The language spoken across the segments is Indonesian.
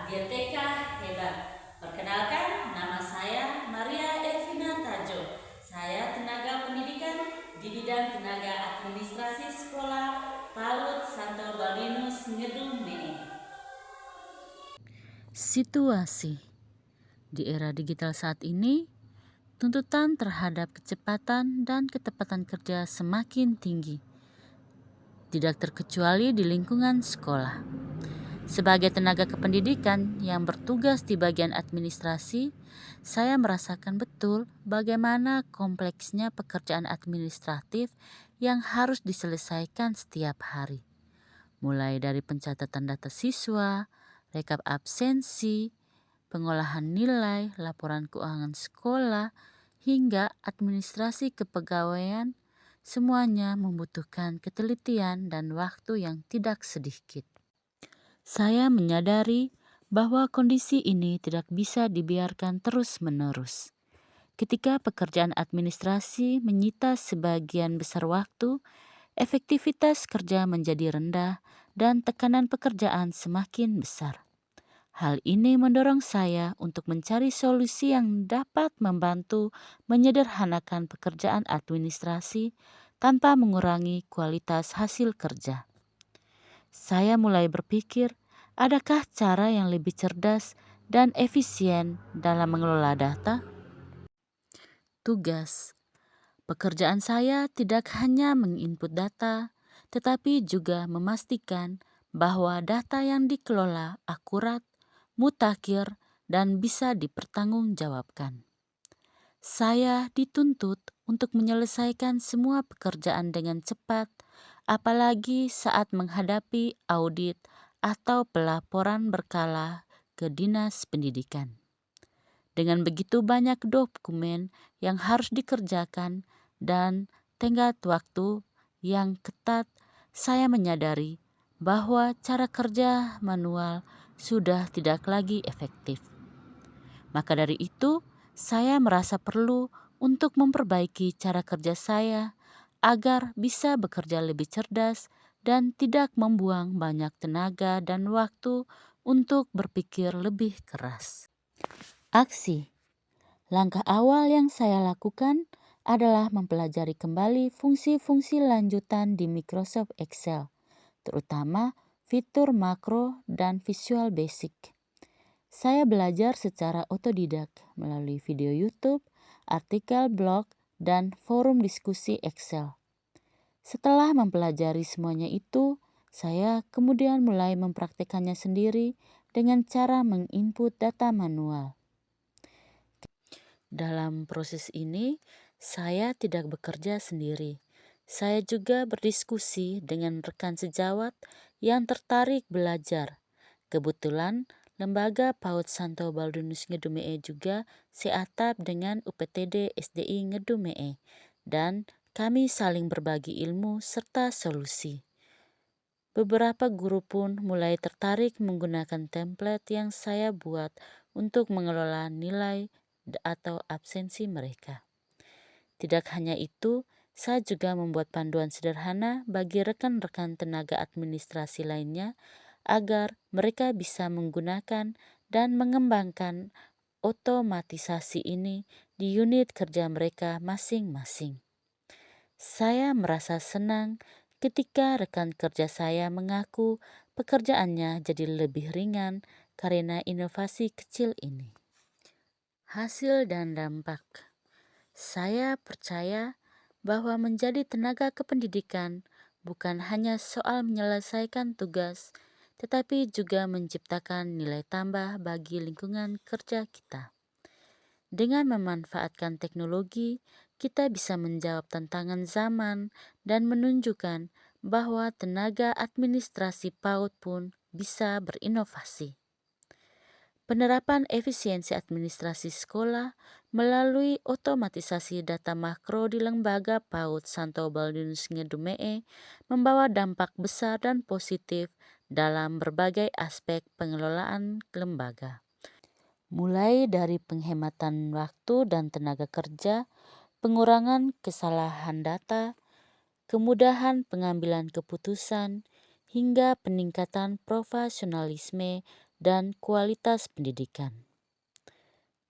Biblioteca Hebat. Perkenalkan, nama saya Maria Elvina Tajo. Saya tenaga pendidikan di bidang tenaga administrasi sekolah PAUD Santo Baldinus Ngedung ME. Situasi di era digital saat ini, tuntutan terhadap kecepatan dan ketepatan kerja semakin tinggi, tidak terkecuali di lingkungan sekolah. Sebagai tenaga kependidikan yang bertugas di bagian administrasi, saya merasakan betul bagaimana kompleksnya pekerjaan administratif yang harus diselesaikan setiap hari. Mulai dari pencatatan data siswa, rekap absensi, pengolahan nilai, laporan keuangan sekolah, hingga administrasi kepegawaian, semuanya membutuhkan ketelitian dan waktu yang tidak sedikit. Saya menyadari bahwa kondisi ini tidak bisa dibiarkan terus-menerus. Ketika pekerjaan administrasi menyita sebagian besar waktu, efektivitas kerja menjadi rendah dan tekanan pekerjaan semakin besar. Hal ini mendorong saya untuk mencari solusi yang dapat membantu menyederhanakan pekerjaan administrasi tanpa mengurangi kualitas hasil kerja. Saya mulai berpikir, adakah cara yang lebih cerdas dan efisien dalam mengelola data? Tugas. Pekerjaan saya tidak hanya menginput data, tetapi juga memastikan bahwa data yang dikelola akurat, mutakhir, dan bisa dipertanggungjawabkan. Saya dituntut untuk menyelesaikan semua pekerjaan dengan cepat, apalagi saat menghadapi audit atau pelaporan berkala ke Dinas Pendidikan. Dengan begitu banyak dokumen yang harus dikerjakan dan tenggat waktu yang ketat, saya menyadari bahwa cara kerja manual sudah tidak lagi efektif. Maka dari itu, saya merasa perlu untuk memperbaiki cara kerja saya agar bisa bekerja lebih cerdas dan tidak membuang banyak tenaga dan waktu untuk berpikir lebih keras. Aksi. Langkah awal yang saya lakukan adalah mempelajari kembali fungsi-fungsi lanjutan di Microsoft Excel, terutama fitur makro dan Visual Basic. Saya belajar secara otodidak melalui video YouTube, artikel blog, dan forum diskusi Excel. Setelah mempelajari semuanya itu, saya kemudian mulai mempraktikkannya sendiri dengan cara menginput data manual. Dalam proses ini, saya tidak bekerja sendiri. Saya juga berdiskusi dengan rekan sejawat yang tertarik belajar. Kebetulan, Lembaga PAUD Santo Baldinus Ngedung ME juga seatap dengan UPTD SDI Ngedung ME, dan kami saling berbagi ilmu serta solusi. Beberapa guru pun mulai tertarik menggunakan template yang saya buat untuk mengelola nilai atau absensi mereka. Tidak hanya itu, saya juga membuat panduan sederhana bagi rekan-rekan tenaga administrasi lainnya agar mereka bisa menggunakan dan mengembangkan otomatisasi ini di unit kerja mereka masing-masing. Saya merasa senang ketika rekan kerja saya mengaku pekerjaannya jadi lebih ringan karena inovasi kecil ini. Hasil dan dampak. Saya percaya bahwa menjadi tenaga kependidikan bukan hanya soal menyelesaikan tugas, tetapi juga menciptakan nilai tambah bagi lingkungan kerja kita. Dengan memanfaatkan teknologi, kita bisa menjawab tantangan zaman dan menunjukkan bahwa tenaga administrasi PAUD pun bisa berinovasi. Penerapan efisiensi administrasi sekolah melalui otomatisasi data makro di Lembaga PAUD Santo Baldinus Ngedung ME membawa dampak besar dan positif dalam berbagai aspek pengelolaan lembaga. Mulai dari penghematan waktu dan tenaga kerja, pengurangan kesalahan data, kemudahan pengambilan keputusan, hingga peningkatan profesionalisme dan kualitas pendidikan.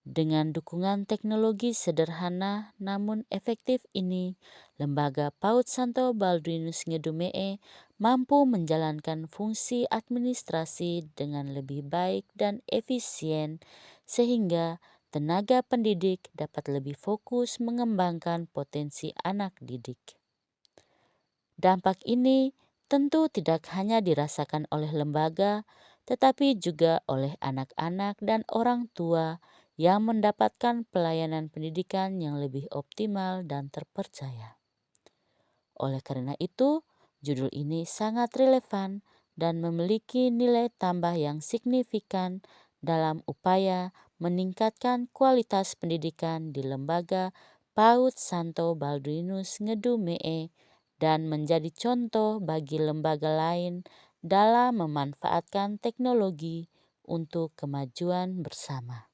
Dengan dukungan teknologi sederhana namun efektif ini, Lembaga PAUD Santo Baldwinus Ngedumee mampu menjalankan fungsi administrasi dengan lebih baik dan efisien sehingga tenaga pendidik dapat lebih fokus mengembangkan potensi anak didik. Dampak ini tentu tidak hanya dirasakan oleh lembaga, tetapi juga oleh anak-anak dan orang tua yang mendapatkan pelayanan pendidikan yang lebih optimal dan terpercaya. Oleh karena itu, judul ini sangat relevan dan memiliki nilai tambah yang signifikan dalam upaya meningkatkan kualitas pendidikan di lembaga PAUD Santo Baldwinus Ngedumee dan menjadi contoh bagi lembaga lain dalam memanfaatkan teknologi untuk kemajuan bersama.